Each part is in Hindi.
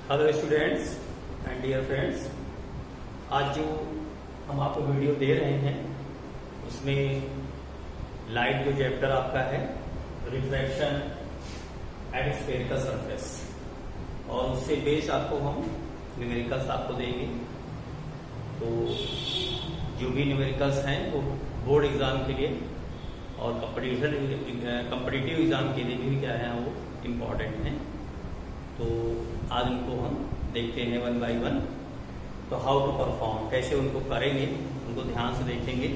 Hello students and dear friends, आज जो हम आपको वीडियो दे रहे हैं उसमें लाइट जो चैप्टर आपका है रिफ्रैक्शन एट स्फेरिकल सरफेस, और उससे बेस आपको हम न्यूमेरिकल्स आपको देंगे। तो जो भी न्यूमेरिकल्स हैं वो बोर्ड एग्जाम के लिए और कॉम्पिटिटिव एग्जाम के लिए भी क्या है वो इम्पोर्टेंट हैं। तो आज उनको हम देखते हैं वन बाय वन। तो हाउ टू परफॉर्म, कैसे उनको करेंगे उनको ध्यान से देखेंगे।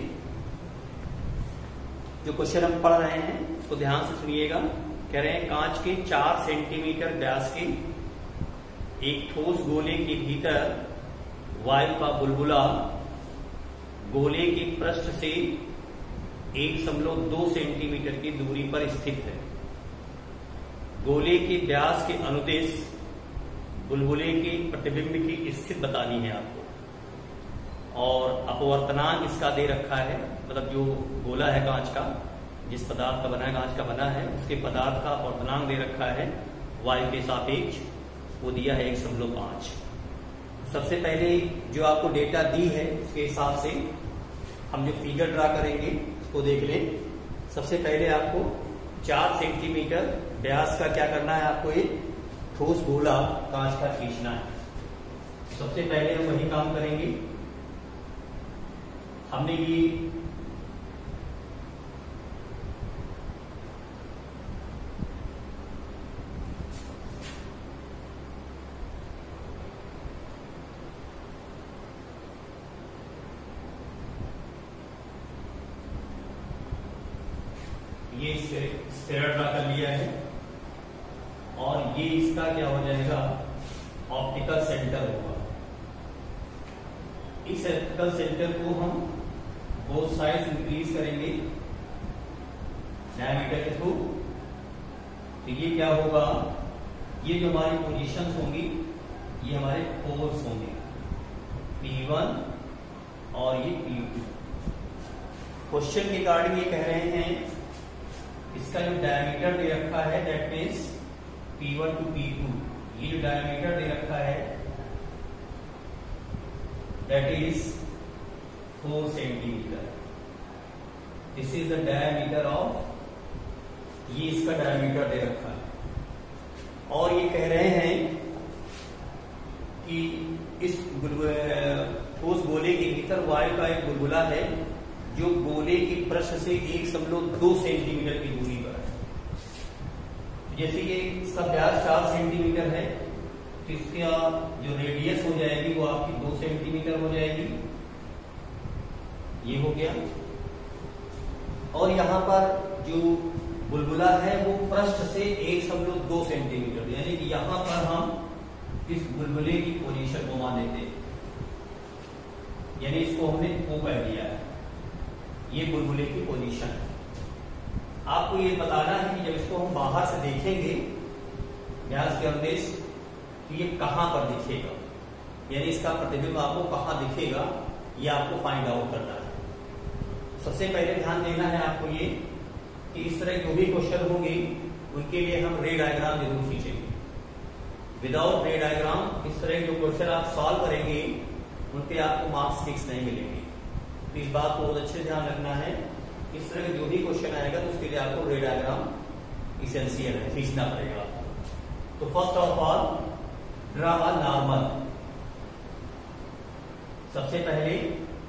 जो क्वेश्चन हम पढ़ रहे हैं उसको ध्यान से सुनिएगा। कह रहे हैं कांच के 4 सेंटीमीटर व्यास के एक ठोस गोले के भीतर वायु का बुलबुला गोले के पृष्ठ से 1.2 सेंटीमीटर की दूरी पर स्थित है। गोले के व्यास के अनुदेश बुलबुले के प्रतिबिंब की स्थिति बतानी है आपको, और अपवर्तनांक इसका दे रखा है, मतलब जो गोला है कांच का, जिस पदार्थ का बना है, कांच का बना है, उसके पदार्थ का अपवर्तनांक दे रखा है वायु के सापेक्ष, वो दिया है 1.5। सबसे पहले जो आपको डेटा दी है उसके हिसाब से हम जो फिगर ड्रा करेंगे उसको देख लें। सबसे पहले आपको 4 सेंटीमीटर व्यास का क्या करना है, आपको एक ठोस गोला कांच का खींचना है। सबसे पहले हम वही काम करेंगे। हमने ये स्फेयर ड्रा कर लिया है, और ये इसका क्या हो जाएगा, ऑप्टिकल सेंटर होगा। इस ऑप्टिकल सेंटर को हम बोथ साइड्स इंक्रीज करेंगे डायमीटर के थ्रू। तो ये क्या होगा, ये जो हमारी पोजीशंस होंगी ये हमारे पोल्स होंगे, P1 और ये P2। क्वेश्चन के अकॉर्डिंग ये कह रहे हैं इसका जो डायमीटर दे रखा है that means P1 to P2, ये जो डायमीटर दे रखा है that is 4 centimetre. This is the diameter of, ये इसका डायमीटर दे रखा है। और ये कह रहे हैं कि इस ठोस गोले के भीतर वायु का एक बुलबुला है जो गोले के पृष्ठ से 1.2 सेंटीमीटर की दूरी पर है। जैसे ये इसका व्यास 4 सेंटीमीटर है तो इसका जो रेडियस हो जाएगी वो आपकी 2 सेंटीमीटर हो जाएगी। ये हो गया। और यहां पर जो बुलबुला है वो पृष्ठ से 1.2 सेंटीमीटर, यानी कि यहां पर हम इस बुलबुले की पोजीशन घुमा देते हैं, यानी इसको हमने O कह दिया है। ये बुलबुले की पोजीशन है। आपको ये बताना है कि जब इसको हम बाहर से देखेंगे व्यास के अनुदेश, तो ये कहां पर दिखेगा, यानी इसका प्रतिबिंब आपको कहां दिखेगा, ये आपको फाइंड आउट करना है। सबसे पहले ध्यान देना है आपको ये कि इस तरह जो भी क्वेश्चन होंगे उनके लिए हम रे डायग्राम जरूर खींचेंगे। विदाउट रे डायग्राम इस तरह जो क्वेश्चन आप सॉल्व करेंगे उनपे आपको मार्क्स फिक्स नहीं मिलेंगे। तो इस बात को बहुत अच्छे ध्यान रखना है। इस तरह जो भी क्वेश्चन आएगा तो उसके लिए आपको रे डायग्राम इसेंशियल है, खींचना पड़ेगा। तो first of all draw a normal. सबसे पहले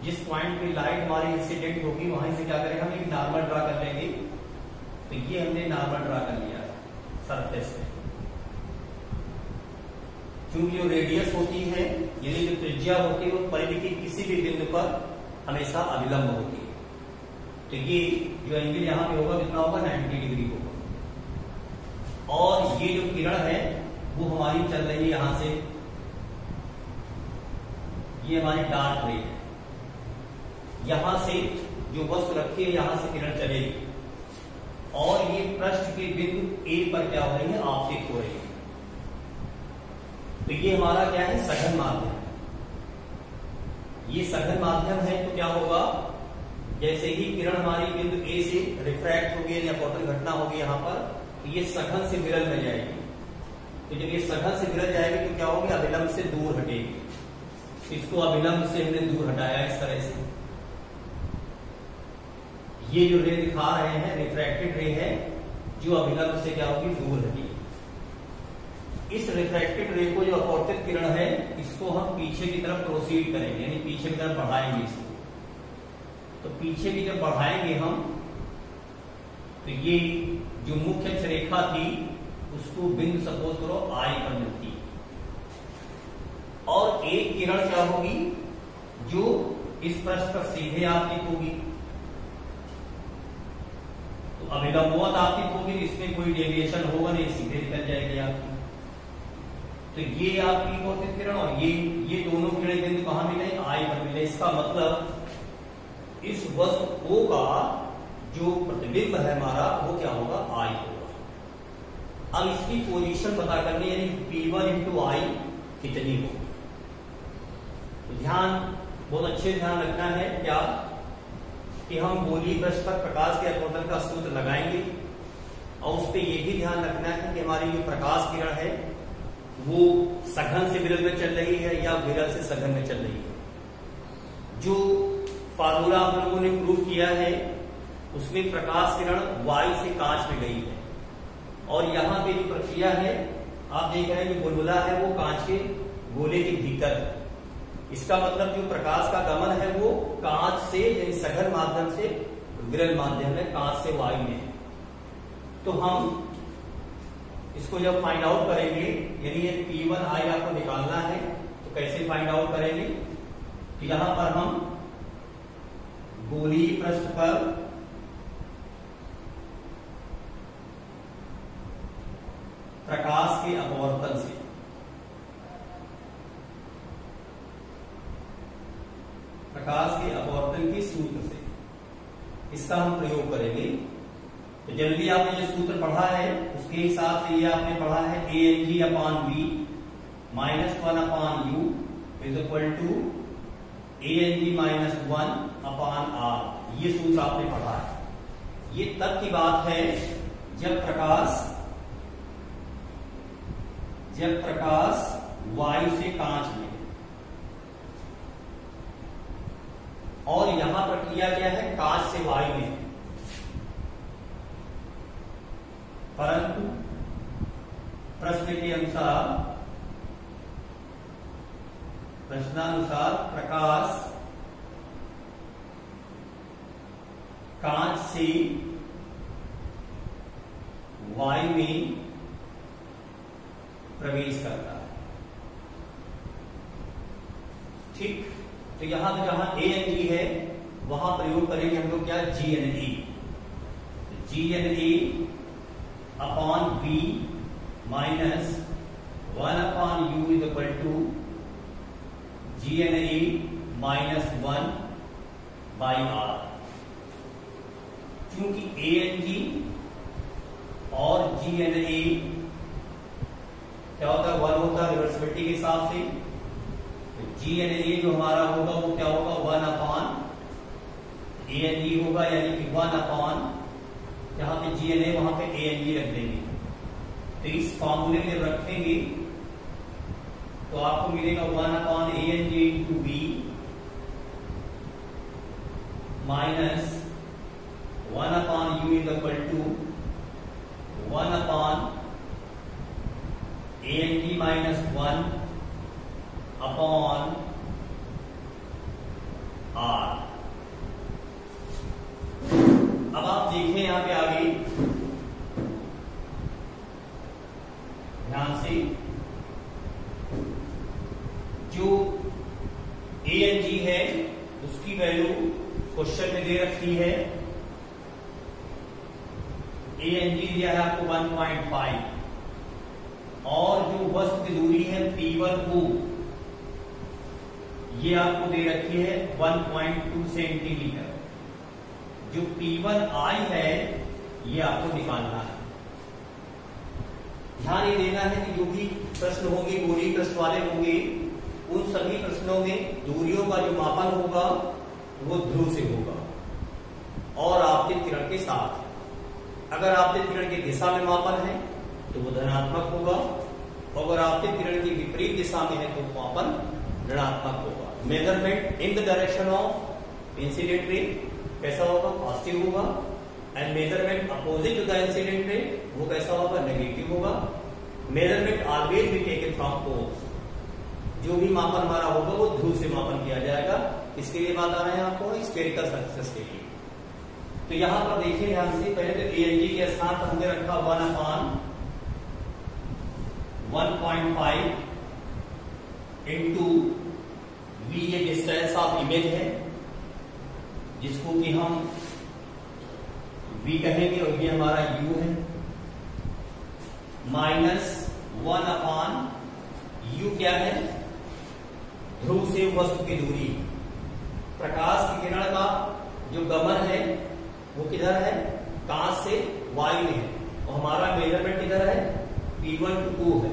जिस पॉइंट पे लाइट हमारी इंसिडेंट होगी वहां से क्या करेंगे, हम एक नॉर्मल ड्रा कर लेंगे। तो ये हमने नॉर्मल ड्रा कर लिया सरफेस पे। क्योंकि जो रेडियस होती है, यानी जो त्रिज्या होती है, वो परिधि के किसी भी बिंदु पर हमेशा अभिलंब होती है। तो ये जो एंगल यहां पे होगा कितना होगा, 90 डिग्री होगा। और ये जो किरण है वो हमारी चल रही है यहां से, ये हमारी डार्क रे है। यहां से जो वस्तु रखी है यहां से किरण चलेगी, और ये पृष्ठ के बिंदु A पर क्या हो रही है, आपतित हो रही है। तो ये हमारा क्या है, सघन माध्यम। ये सघन माध्यम है तो क्या होगा, जैसे ही किरण हमारी बिंदु A से रिफ्रैक्ट होगी या अपवर्तन घटना होगी यहाँ पर, तो ये सघन से विरल में जाएगी। तो जब ये सघन से विरल जाएगी तो क्या होगी, अभिलंब से दूर हटेगी। इसको अभिलंब से हमने दूर हटाया इस तरह से। ये जो रे दिखा रहे हैं रिफ्रैक्टेड रे है, जो अभिलंब से क्या होगी, दूर हटेगी। इस रिफ्रैक्टेड रे को, जो अपवर्तित किरण है, इसको हम पीछे की तरफ प्रोसीड करेंगे, यानी पीछे की तरफ बढ़ाएंगे इसको। तो पीछे की जब बढ़ाएंगे हम, तो ये जो मुख्य अक्षरेखा थी उसको बिंदु सपोज करो आई पर मिलती है, और एक किरण क्या होगी जो इस पृष्ठ पर सीधे आपतित होगी, तो अभिलंबवत आपतित होगी, इसमें कोई डेविएशन होगा नहीं, सीधे निकल जाएगी आपकी। तो ये आपकी अपवर्तित किरण और ये दोनों किरण बिंदु कहां मिले, आई पर मिले। इसका मतलब इस वस्तु O का जो प्रतिबिंब है हमारा वो क्या होगा, आई होगा। अब इसकी पोजीशन पता करनी, यानी P1 इंटू आई कितनी होगी। तो बहुत अच्छे ध्यान रखना है क्या, कि हम गोलीय पृष्ठ पर प्रकाश के अपवर्तन का सूत्र लगाएंगे, और उस पर यह भी ध्यान रखना है कि हमारी जो प्रकाश किरण है वो सघन से विरल में चल रही है या विरल से सघन में चल रही है। जो फार्मूला आप लोगों ने प्रूव किया है उसमें प्रकाश किरण वायु से कांच में गई है, और यहाँ पे जो प्रक्रिया है आप देख रहे हैं, जो बुलबुला है वो कांच के गोले के भीतर है। इसका मतलब जो प्रकाश का गमन है वो कांच से, यानी सघन माध्यम से विरल माध्यम में, कांच से वायु में है। तो हम इसको जब फाइंड आउट करेंगे, यानी ये P1 आई आपको निकालना है, तो कैसे फाइंड आउट करेंगे, तो यहां पर हम गोलीय पृष्ठ पर प्रकाश के अपवर्तन से, प्रकाश के अपवर्तन के सूत्र से इसका हम प्रयोग करेंगे। तो जल्दी आपने जो सूत्र पढ़ा है उसके हिसाब से ये आपने पढ़ा है ANG upon V minus 1 upon U is equal to ANG minus 1 upon R। ये सूत्र आपने पढ़ा है। ये तब की बात है जब प्रकाश वायु से कांच में, और यहां प्रक्रिया क्या है, कांच से वायु में। परंतु प्रश्नानुसार प्रकाश कांच से वायु में प्रवेश करता है। ठीक, तो यहां पे जहां ANG है वहां प्रयोग करेंगे हम लोग क्या, GNA upon V minus 1 upon U is equal to GNA minus 1 by R। क्योंकि ANG और GNA क्या होता है, 1 होता है रिवर्सिबिलिटी के हिसाब से। तो GNA जो हमारा होगा वो क्या होगा, 1 अपॉन ANG होगा, यानी कि 1 अपॉन, जहां पे GNA वहां पे ANG रख देंगे। तो इस फॉर्मूले में जब रखेंगे तो आपको मिलेगा 1 upon ANG into V minus 1 upon U is equal to 1 upon ANG minus 1 upon R। अब आप देखें यहां पे आगे ध्यान से, जो ANG है उसकी वैल्यू क्वेश्चन में दे रखी है। ANG दिया है आपको 1.5, और जो वस्तु की दूरी है P1 को ये आपको दे रखी है 1.2 सेंटीमीटर। जो P1I है ये आपको निकालना है। ध्यान ये देना है कि जो भी प्रश्न होंगे गोलीय पृष्ठ वाले होंगे, उन सभी प्रश्नों में दूरियों का जो मापन होगा वो ध्रुव से होगा और आपतित किरण के साथ। अगर आपतित किरण की दिशा में मापन है तो वो धनात्मक होगा, अगर आपतित किरण की विपरीत दिशा में है तो मापन ऋणात्मक होगा। Measurement in the direction of incident ray कैसा होगा, पॉजिटिव होगा। And measurement opposite to the incident ray वो कैसा होगा, नेगेटिव होगा। Measurement always be taken from poles, जो भी मापन हमारा होगा वो ध्रुव से मापन किया जाएगा। इसके लिए बात आ रहे हैं आपको स्फेरिकल सर्फेस के लिए। तो यहां पर देखिए ध्यान से, पहले तो ANG के स्थान पर हमने रखा 1/1.5 इंटू V, ये डिस्टेंस ऑफ इमेज है जिसको कि हम V कहेंगे, और ये हमारा U है, -1/U क्या है, ध्रुव से वस्तु की दूरी। प्रकाश की किरण का जो गमन है वो किधर है, कांच से वायु में है, और हमारा मेजरमेंट किधर है, P1 to 2 है,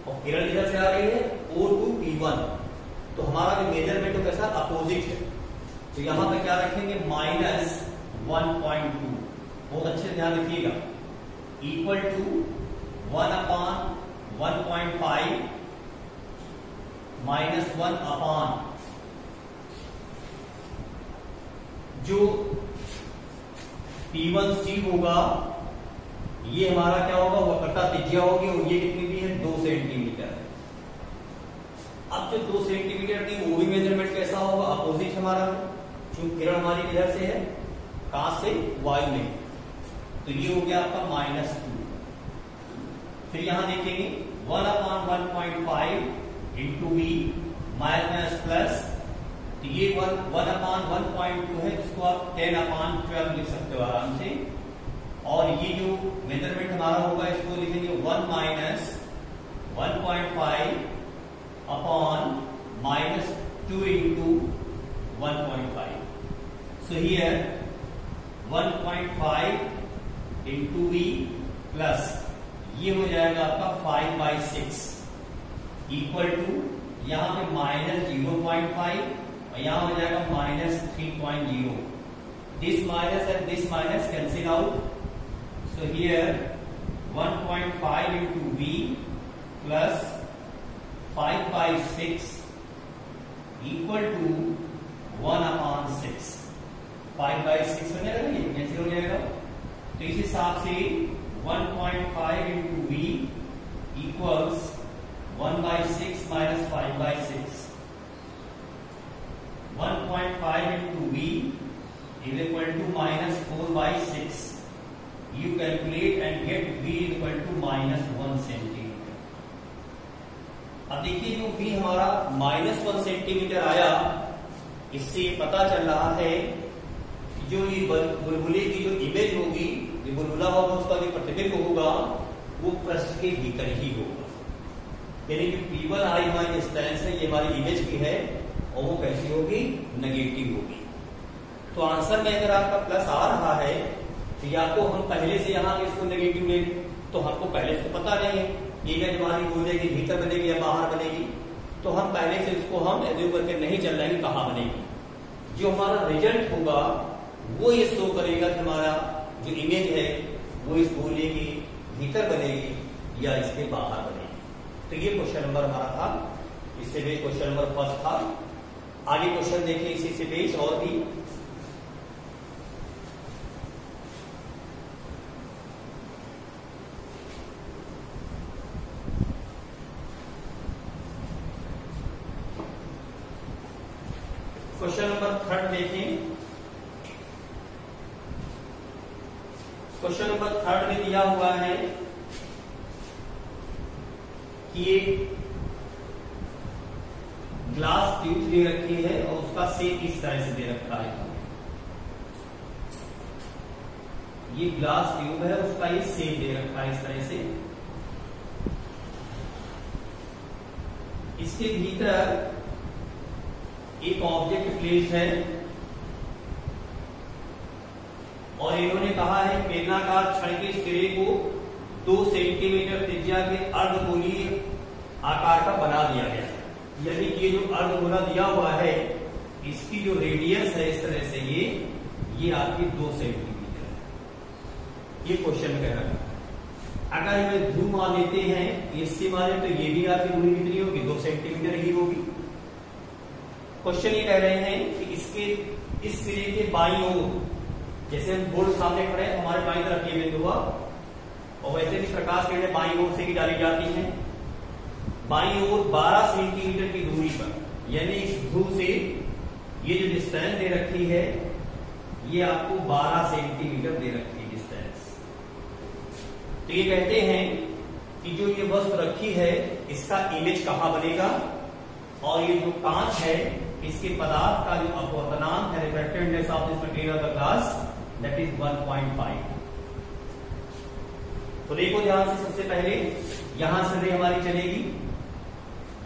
और किरण किधर से आ रही है, O to P1। तो हमारा जो मेजरमेंट है कैसा, अपोजिट है। तो यहां पे क्या रखेंगे, -1.2, बहुत अच्छे ध्यान रखिएगा, इक्वल टू 1/1.5 -1 जो P1C होगा, ये हमारा क्या होगा, वक्रता त्रिज्या होगी, और ये कितनी भी है, 2 सेंटीमीटर। अब जो 2 सेंटीमीटर की वो भी मेजरमेंट कैसा होगा, अपोजिट हमारा, क्योंकि किरण हमारी किधर से है, कांच से वायु में, तो ये हो गया आपका -2। फिर यहां देखेंगे 1/1.5 इंटू V माइनस प्लस, तो ये 1/1.2 है, इसको आप 10/12 लिख सकते हो आराम से। और ये जो मेजरमेंट हमारा होगा इसको लिखेंगे 1 - 1.5 upon -2 into 1.5। So here 1.5 into V plus ये हो जाएगा आपका 5/6 इक्वल टू, यहां पे -0.5 और यहां हो जाएगा -3.0। This minus and this minus cancel out, so here 1.5 into V plus 5/6 equal to 1/6। 5/6 हो जाएगा, ये कैंसिल हो जाएगा। तो इस हिसाब से 1.5 into V equals 1/6 minus 5/6। 1.5 into V is equal to -4/6. You calculate and get V is equal to -1 centimetre. अब देखिए जो V हमारा -1 सेंटीमीटर आया, इससे पता चल रहा है कि जो ये बुलबुले की जो इमेज होगी, जो बुलबुला होगा उसका जो प्रतिबिंब होगा वो पृष्ठ के भीतर ही होगा। यानी कि P1 हमारी डिस्टेंस है, ये हमारी इमेज की है, और वो कैसी होगी, नेगेटिव होगी। तो आंसर में अगर आपका प्लस आ रहा है तो या तो हम पहले से यहाँ इसको नेगेटिव ले, तो हमको पहले से पता नहीं है ये इमेज हमारी बोलेगी भीतर बनेगी या बाहर बनेगी, तो हम पहले से इसको हम एज्यूम करके नहीं चल रहे हैं कहाँ बनेगी। जो हमारा रिजल्ट होगा वो ये शो करेगा कि हमारा जो इमेज है वो इस गोले की भीतर बनेगी या इसके बाहर बनेगी। तो ये क्वेश्चन नंबर हमारा था, इससे भी क्वेश्चन नंबर फर्स्ट था। आगे क्वेश्चन देखिए इसी से बेस और भी। क्वेश्चन नंबर 3 देखें। क्वेश्चन नंबर 3 में दिया हुआ है कि एक ग्लास ट्यूब दे रखी है और उसका शेप इस तरह से दे रखा है। ये ग्लास ट्यूब है, उसका ये शेप दे रखा है इस तरह से। इसके भीतर एक ऑब्जेक्ट प्लेस है और इन्होंने कहा है बेलनाकार छड़ के सिरे को 2 सेंटीमीटर त्रिज्या के अर्धगोलीय आकार का बना दिया गया है। यानी कि ये जो अर्धगोला दिया हुआ है इसकी जो रेडियस है इस तरह से ये आपकी 2 सेंटीमीटर है। ये क्वेश्चन कह रहा है। अगर हमें ध्रुव मान लेते हैं, इससे माने तो ये भी आपकी दूरी कितनी होगी, 2 सेंटीमीटर ही होगी। क्वेश्चन ये कह रहे हैं कि इसके इस सिरे के बाईं ओर, जैसे हम बोर्ड सामने खड़े हैं, हमारे बाईं तरफ ये बिंदु हुआ, और वैसे भी प्रकाश किरणें बाईं ओर से ही डाली जाती हैं। बाईं ओर 12 सेंटीमीटर की दूरी पर, यानी इस ध्रुव से ये जो डिस्टेंस दे रखी है, ये आपको 12 सेंटीमीटर दे रखी है डिस्टेंस। तो ये कहते हैं कि जो ये वस्तु रखी है, इसका इमेज कहां बनेगा, और ये जो कांच है, इसके पदार्थ का जो अपवर्तनांक है, refractive of this material of the glass, that is 1.5। तो देखो ध्यान से, सबसे पहले यहां से रे हमारी चलेगी,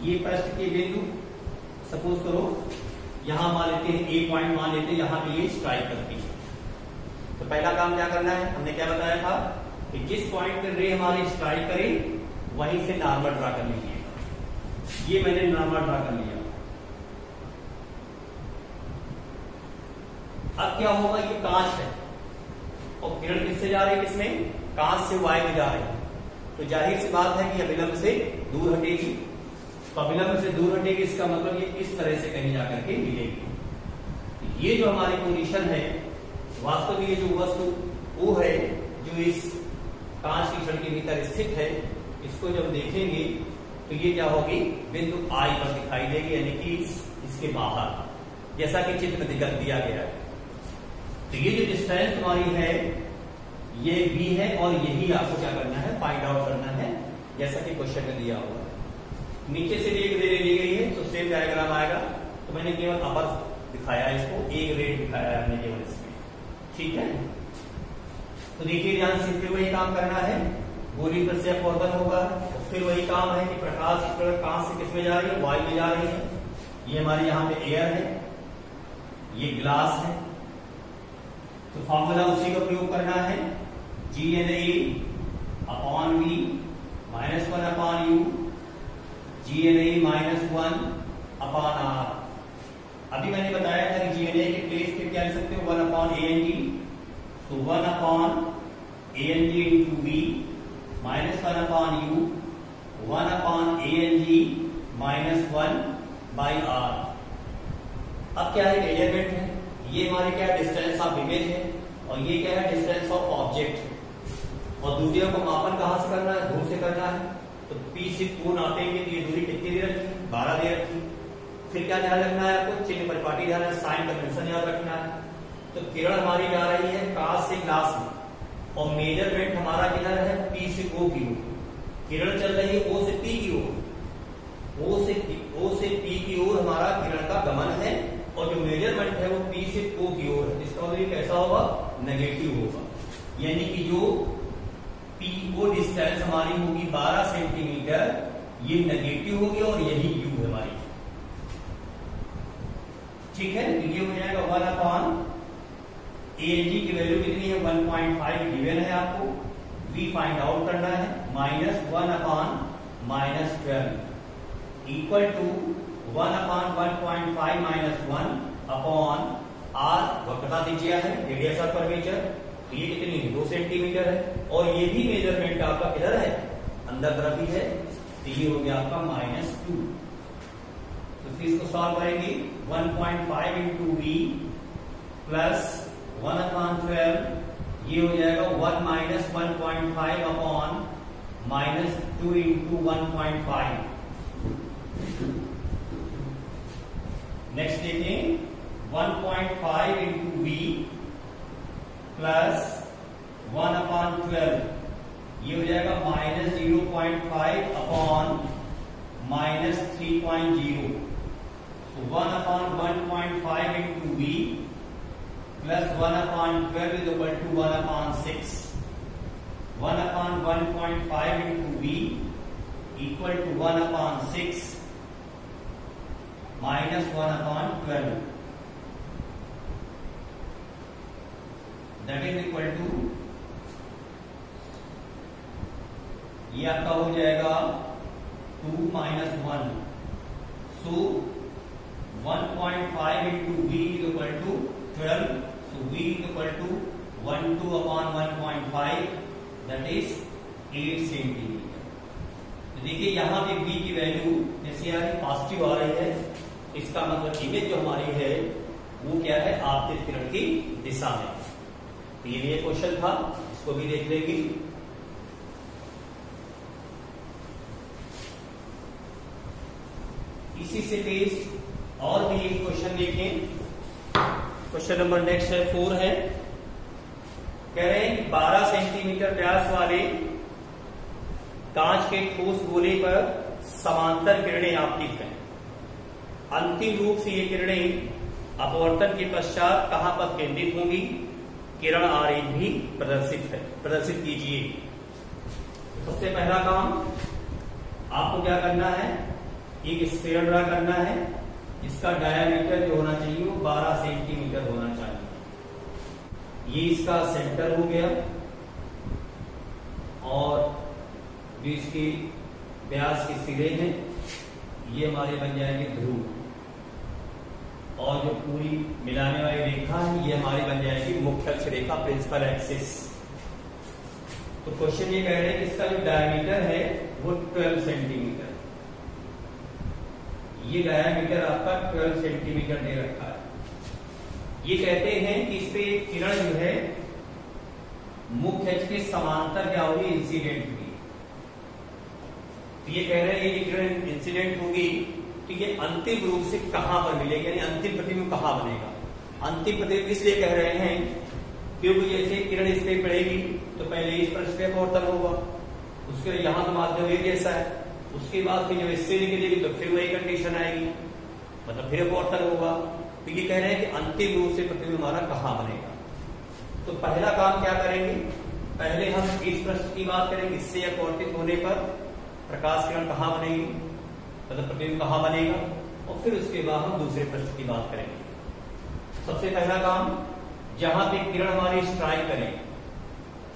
ये पृष्ठ के बिंदु सपोज करो यहां मान लेते हैं, ए पॉइंट मान लेते हैं, यहां पे ये स्ट्राइक करती है। तो पहला काम क्या करना है, हमने क्या बताया था कि जिस पॉइंट पे रे हमारी स्ट्राइक करे, वहीं से नॉर्मल ड्रा कर लीजिए। ये मैंने नॉर्मल ड्रा कर लिया। अब क्या होगा, ये कांच है और किरण किससे जा रही है, किसमें, कांच से वाय में जा रही है। तो जाहिर सी बात है कि अभिलंब से दूर हटेगी। तो अभिलंब से दूर हटेगी, इसका मतलब ये इस तरह से कहीं जाकर के मिलेगी। ये जो हमारी पोजीशन है, वास्तव में ये जो वस्तु वो है जो इस कांच की छड़ के भीतर स्थित है, इसको जब देखेंगे तो ये क्या होगी, बिंदु आई पर दिखाई देगी, यानी कि इसके बाहर, जैसा कि चित्र में दिया गया है। तो ये जो डिस्टेंस तुम्हारी है, ये b है, और यही आपको क्या करना है, फाइंड आउट करना है, जैसा कि क्वेश्चन में दिया हुआ है। नीचे से एक रे ली गई है, तो सेम डायग्राम आएगा। तो मैंने केवल अपर दिखाया इसको, एक रेट दिखाया है हमने केवल इसमें, ठीक है। तो देखिए ध्यान से, फिर वही काम करना है, गोली पर से अपवर्तन होगा, फिर वही काम है कि प्रकाश की किरण कांच से किसमें जा रही है, वायु में जा रही है। ये हमारे यहाँ पे एयर है, ये ग्लास है। तो फॉर्मूला उसी का प्रयोग करना है, GNA upon V minus 1 upon U, GNA minus 1 upon R। अभी मैंने बताया था कि GNA के प्लेस पे क्या लिख सकते हो, 1 अपॉन ANG। तो 1 upon ANG into V minus 1 upon U, 1 upon ANG minus 1 by R। अब क्या है, मेजरमेंट है, ये हमारे क्या डिस्टेंस ऑफ इमेज है, और ये क्या है, डिस्टेंस ऑफ ऑब्जेक्ट है। और दूरियों को मापन कहां से करना है, दूर से करना है। तो P से कोण नापेंगे तो ये दूरी कितनी दे रखी है, 12 दे रखी है। फिर क्या ध्यान रखना है आपको, चिन्ह परिपाटी ध्यान है, साइन कन्वेंशन याद रखना है। तो किरण हमारी जा रही है कांच से ग्लास में, और मेजरमेंट हमारा किधर है, P से O की ओर। किरण चल रही है O से P की ओर, O से P की ओर हमारा किरण का गमन है, और जो मेजरमेंट है वो P से O की ओर है। इसका मतलब कैसा होगा, नेगेटिव होगा, यानी कि जो PO डिस्टेंस हमारी होगी 12 सेंटीमीटर, ये नेगेटिव होगी, और यही U है हमारी, ठीक है। तो ये हो जाएगा 1 अपॉन ANG की वैल्यू कितनी है, 1.5 गिवन है आपको, V फाइंड आउट करना है, minus 1 upon minus 12 equal to 1 upon 1.5 minus 1 upon R, वक्रता दीजिए है, रेडियस ऑफ कर्वेचर। तो ये कितनी है, 2 सेंटीमीटर है, और ये भी मेजरमेंट आपका किधर है, अंदर तरफ ही है। तो ये हो गया आपका -2। तो फिर इसको सॉल्व करेंगे, 1.5 इंटू V प्लस 1 अपॉन 12, ये हो जाएगा 1 माइनस 1.5 अपॉन -2 इंटू 1.5। नेक्स्ट देखें, 1.5 इंटू V प्लस 1 अपॉन 12, ये हो जाएगा -0.5 अपॉन -3.0। तो 1 upon 1.5 into V plus 1 upon 12 is equal to 1 upon 6। 1 upon 1.5 into V equal to 1 upon 6 minus 1 upon 12, that is equal to, ये आपका हो जाएगा 2 minus 1। So 1.5 into V is equal to 12, so V is equal to 12 upon 1.5, that is 8 centimetre. तो देखिए यहाँ पे v की वैल्यू जैसे यहाँ पॉजिटिव आ रही है, इसका मतलब इमेज जो हमारी है वो क्या है, आपतित किरण की दिशा में। तो ये क्वेश्चन था, इसको भी देख लेंगे। इसी से बेस्ड और भी एक क्वेश्चन देखें। क्वेश्चन नंबर नेक्स्ट है 4 है, कह रहे हैं 12 सेंटीमीटर व्यास वाले कांच के ठोस गोले पर समांतर किरणें आपतित हैं। अंतिम रूप से ये किरणें अपवर्तन के पश्चात कहां पर केंद्रित होंगी? किरण आरेख भी प्रदर्शित कीजिए। सबसे पहला काम आपको क्या करना है, एक स्फीयर ड्रा करना है, इसका डायमीटर जो होना चाहिए वो 12 सेंटीमीटर होना चाहिए। ये इसका सेंटर हो गया और जो इसके व्यास के सिरे हैं ये हमारे बन जाएंगे ध्रुव, और जो पूरी मिलाने वाली रेखा है ये हमारी बन जाएगी मुख्य अक्ष रेखा, प्रिंसिपल एक्सिस। तो क्वेश्चन ये कह रहे हैं कि इसका जो डायमीटर है वो 12 सेंटीमीटर, ये डायमीटर आपका 12 सेंटीमीटर दे रखा है। ये कहते हैं कि इस पे किरण जो है मुख्य अक्ष के समांतर क्या होगी, इंसिडेंट होगी। तो ये कह रहे हैं ये किरण इंसिडेंट होगी तो ये अंतिम रूप से कहां पर मिलेगी, यानी अंतिम प्रतिबिंब कहां बनेगा। अंतिम प्रतिबिंब इसलिए कह रहे हैं क्योंकि जैसे किरण इस पे पड़ेगी तो पहले इस पृष्ठ पे अपवर्तन होगा, उसके यहाँ तो माध्यम एक जैसा है, उसके बाद फिर जब इससे निकलेगी तो फिर वही कंडीशन आएगी, मतलब फिर अपवर्तन होगा। तो ये कह रहे हैं कि अंतिम रूप से प्रतिबिंब हमारा कहां बनेगा। तो पहला काम क्या करेंगे, पहले हम इस पृष्ठ की बात करेंगे, इससे अपवर्तित होने पर प्रकाश किरण कहां बनेगी, मतलब प्रतिबिंब कहां बनेगा, और फिर उसके बाद हम दूसरे पृष्ठ की बात करेंगे। सबसे पहला काम, जहां पे किरण हमारी स्ट्राइक करें,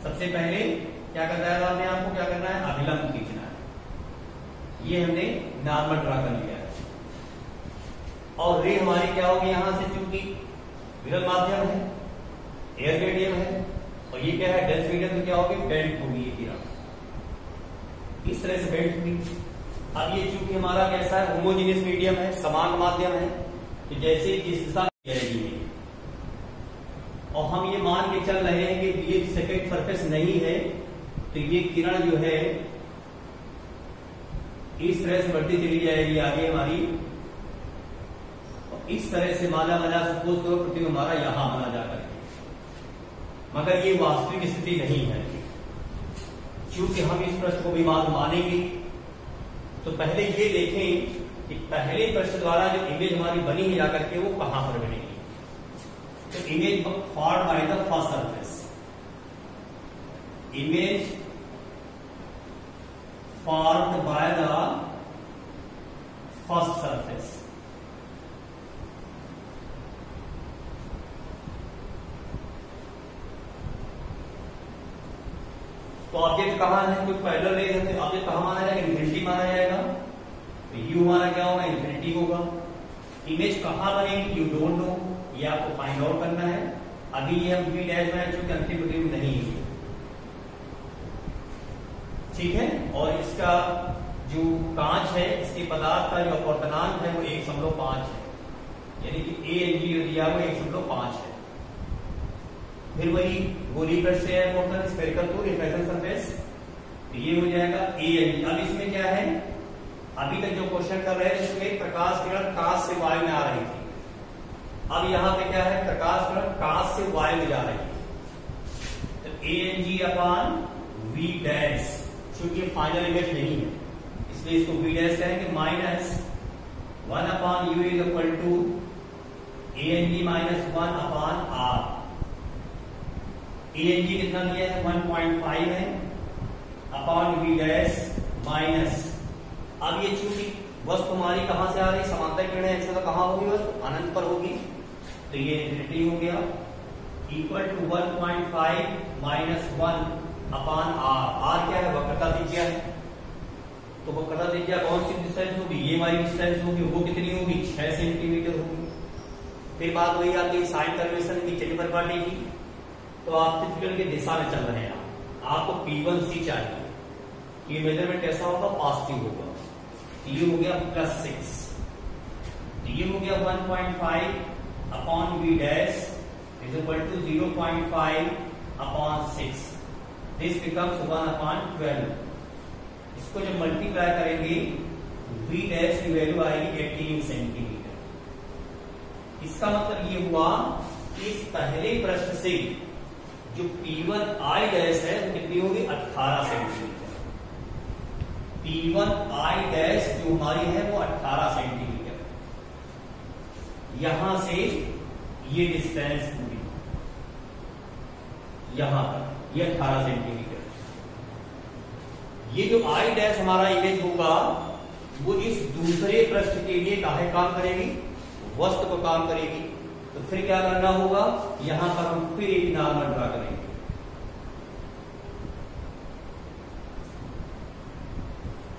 सबसे पहले क्या करना है, हमने आपको क्या करना है, अभिलंब खींचना है। ये हमने नॉर्मल ड्रा कर लिया है, और रे हमारी क्या होगी, यहां से चूंकि विरल माध्यम है, एयर मीडियम है, और ये क्या है, डेंस मीडियम, तो क्या होगी, बेल्ट होगी ये किरण, इस तरह से बेल्ट होगी। अब ये चूंकि हमारा कैसा है, होमोजेनियस मीडियम है, समान माध्यम है, तो जैसे जिस दिशा में जाएगी और हम ये मान के चल रहे हैं कि ये सेकंड सरफेस नहीं है, तो ये किरण जो है इस तरह से बढ़ती चली जाएगी आगे हमारी, और इस तरह से माना बना सपोज करो प्रतिबिंब हमारा यहां बना जाकर के, मगर ये वास्तविक स्थिति नहीं है। क्योंकि हम इस प्रश्न को भी मानेंगे तो पहले ये देखें कि पहले प्रश्न द्वारा जो इमेज हमारी बनी है जाकर के वो कहां पर बनेगी। तो image formed by the first surface, image formed by the first surface. तो ऑब्जेक्ट कहां है, कोई पैरेलल रे है, ऑब्जेक्ट कहां माना जाएगा, इन्फिनिटी माना जाएगा, तो यू हमारा क्या होगा, इन्फिनिटी होगा। इमेज कहां बनेगी, यू डोंट नो, ये आपको फाइंड आउट करना है। अभी ये हम v डैश में चूंकि अंतिम प्रतिबिंब नहीं है, ठीक है। और इसका जो कांच है, इसके पदार्थ का जो अपवर्तनांक है वो 1.5 है, यानी कि ANG जो दिया वो 1.5 है। फिर वही गोली पर से अपवर्तन, स्फेरिकल टू रिफ्लेक्शन सरफेस, तो ये हो जाएगा ANG। अब इसमें क्या है, अभी तक जो क्वेश्चन कर रहे हैं इसमें प्रकाश किरण कांच से वायु में आ रही थी, अब यहां पे क्या है, प्रकाश किरण कांच से वायु में जा रही है, तो ANG अपॉन V डैश, क्योंकि फाइनल इमेज नहीं है इसलिए इसको V डैश कहेंगे, minus 1 upon U is equal to ANG minus 1 upon R। ANG कितना दिया है, 1.5 है, अपॉन V डैश माइनस, अब ये चूंकि वस्तु हमारी कहां से आ रही, समांतर किरण है, तो कहां होगी, वस्तु अनंत पर होगी, तो ये इन्फिनिटी हो गया, equal to 1.5 minus 1 upon R। R क्या है, वक्रता त्रिज्या है, तो वक्रता त्रिज्या कौन सी डिस्टेंस होगी, ये हमारी डिस्टेंस होगी, वो कितनी होगी, 6 सेंटीमीटर होगी। फिर बात वही आती है साइन कन्वेंशन की, चलिए पर की, तो आप किरण की दिशा में चल रहे हैं, आपको P1C चाहिए, ये मेजरमेंट कैसा होगा, पॉजिटिव होगा। ये हो गया +6, ये हो गया 1.5 upon v dash is equal to 0.5 upon 6, this becomes 1/12। इसको जब मल्टीप्लाई करेंगे v डैश की वैल्यू आएगी 18 सेंटीमीटर। इसका मतलब ये हुआ कि इस पहले पृष्ठ से जो P1I डैश है वो कितनी होगी, 18 सेंटीमीटर। P1I डैश जो हमारी है वो 18 सेंटीमीटर। यहां से ये डिस्टेंस पूरी यहां तक ये 18 सेंटीमीटर। ये जो I डैश हमारा इमेज होगा वो इस दूसरे पृष्ठ के लिए काहे काम करेगी, वस्तु को काम करेगी। तो फिर क्या करना होगा, यहां पर हम फिर एक नॉर्मल ड्रा करेंगे।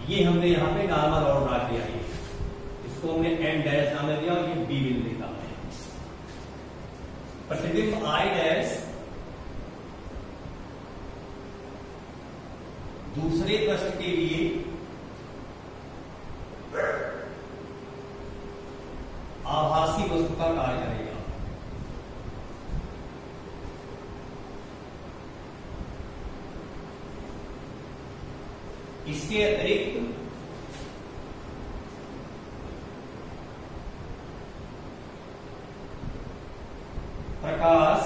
ये हमने यहां पे नॉर्मल और ड्रा किया है, इसको हमने एन डैश नाम दिया और ये बी बिंदु का है। प्रतिबिंब आई डैश दूसरे पृष्ठ के लिए आभासी वस्तु का कार्य करेगा। इसके अतिरिक्त प्रकाश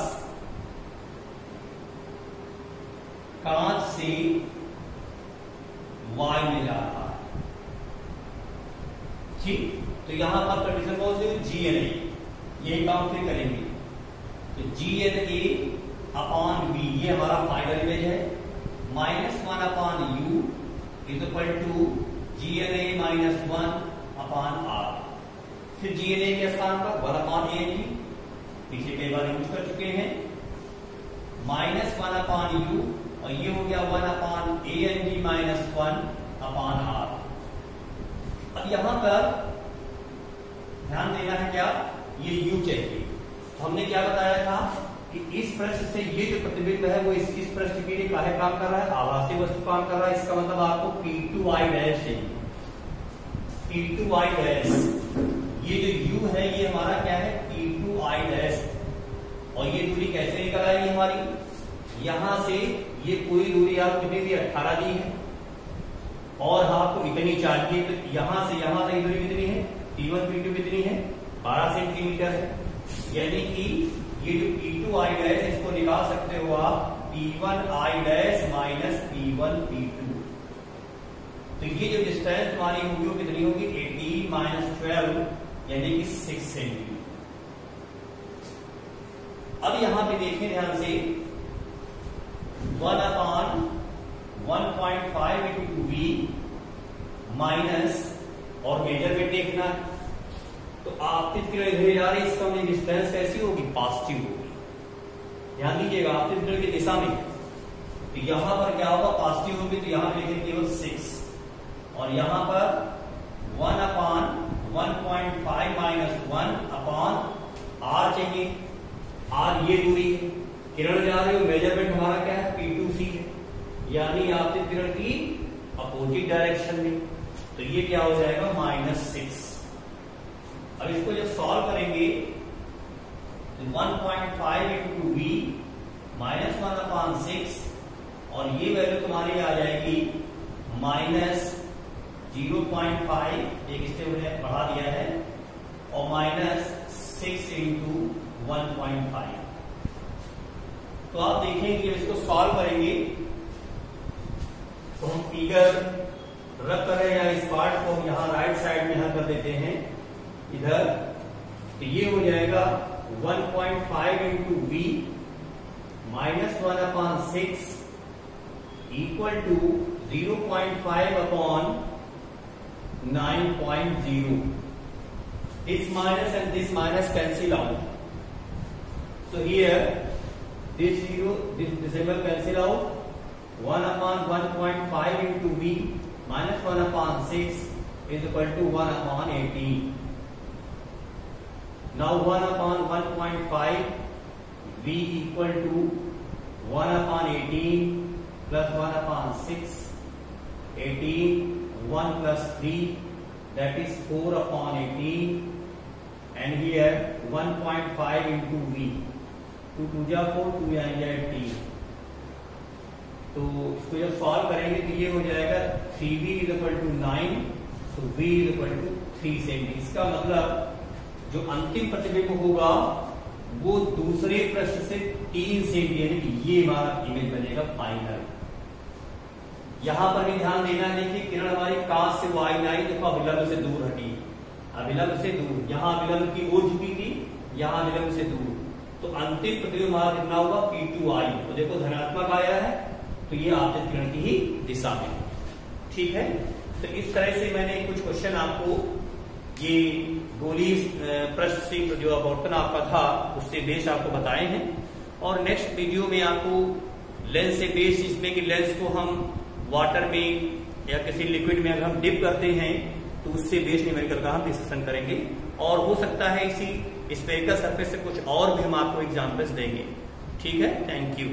कांच से वायु में जा रहा है, ठीक। तो यहां पर कंडीशन कौन सी, GNA, यही काम फिर करेंगे। तो GNA अपॉन V ये हमारा फाइनल इमेज है, -1 upon U is equal to GNA -1 upon R। फिर GNA के स्थान पर 1 अपॉन ANG, पीछे कई बार यूज कर चुके हैं, -1 अपॉन U और ये हो गया 1 अपॉन ANG -1 अपॉन R। अब यहां पर ध्यान देना है क्या, ये U चाहिए। तो हमने क्या बताया था कि इस पृष्ठ से ये जो प्रतिबिंब है वो इस पृष्ठ के लिए काहे काम कर रहा है, आभासी वस्तु काम कर रहा है। इसका मतलब आपको P2I डैश चाहिए, P2I डैश। ये जो U है ये हमारा क्या है, P2I डैश। और ये दूरी कैसे निकल आएगी हमारी, यहां से ये पूरी दूरी आपको कितनी दी, 18 दी है और आपको इतनी चाहिए। तो यहां से यहां तक दूरी कितनी है, P1 P2 कितनी है, 12 सेंटीमीटर है। यानी कि ये जो P2I डैश इसको निकाल सकते हो आप P1I dash minus P1 P2। तो ये जो डिस्टेंस तुम्हारी होगी वो कितनी होगी, 18 - 12 यानी कि 6 सेंटीमीटर। अब यहां पे देखें ध्यान से, 1 अपॉन 1.5 इंटू V माइनस और मेजरमेंट देखना है। तो आपतित किरण इधर जा रही है, इसका मतलब डिस्टेंस कैसी होगी, पॉजिटिव होगी। ध्यान दीजिएगा आपतित किरण की दिशा में, तो यहां पर क्या होगा, पॉजिटिव होगी। तो यहां पे लिखें केवल 6 और यहां पर 1 अपॉन 1.5 माइनस 1 अपॉन R चाहिए। R ये दूरी है, किरण जा रही है, मेजरमेंट हमारा क्या है, P2C है, यानी आपतित किरण की अपोजिट डायरेक्शन में। तो ये क्या हो जाएगा, -6। अब इसको जब सॉल्व करेंगे तो 1.5 इंटू V -1 अपॉन 6 और ये वैल्यू तुम्हारी आ जाएगी -0.5, एक स्टेप हमने बढ़ा दिया है, और -6 इंटू 1.5। तो आप देखेंगे जब इसको सॉल्व करेंगे तो हम फिगर रख करें या इस पार्ट को हम यहां राइट साइड में यहां कर देते हैं इधर। तो ये हो जाएगा 1.5 into V -1 upon 6 equal to 0.5 upon 9.0। This minus and this minus cancel out. So here this 0, this decimal cancel out. 1 upon 1.5 into V minus 1 upon 6 is equal to 1 upon 18. Now 1 upon 1.5 V equal to 1 upon 18 plus 1 upon 6 18, 1 plus 3, that is 4 upon 18, and here 1.5 into v, 2 2 जा 4, 2 आएंगे 18, तो इसको जब सॉल्व करेंगे तो ये हो जाएगा 3v = 9, तो v = 3 सेंटी। इसका मतलब जो अंतिम प्रतिबिंब होगा वो दूसरे पृष्ठ से 3 सेंटी, यानी कि ये हमारा इमेज बनेगा फाइनल। यहां पर भी ध्यान देना है, देखिए किरण हमारी कांच से वाइन आई, देखो अभिलंब से दूर हटी, अभिलंब से दूर, यहां अभिलंब की ओर झुकी थी, यहां अभिलंब से दूर, तो अंतिम प्रतिबिंब हमारा कितना होगा P2I, तो देखो धनात्मक आया है, तो ये आपतित किरण की ही दिशा में। ठीक है, तो इस तरह से मैंने कुछ क्वेश्चन आपको ये गोलीय पृष्ठ से जो अपवर्तन आपका था उससे बेस आपको बताए हैं, और नेक्स्ट वीडियो में आपको लेंस से बेस, जिसमें कि लेंस को हम वाटर में या किसी लिक्विड में अगर हम डिप करते हैं तो उससे बेस न्यूमेरिकल का हम डिस्कशन करेंगे, और हो सकता है इसी स्फेरिकल सरफेस से कुछ और भी हम आपको एग्जांपल्स देंगे। ठीक है, थैंक यू।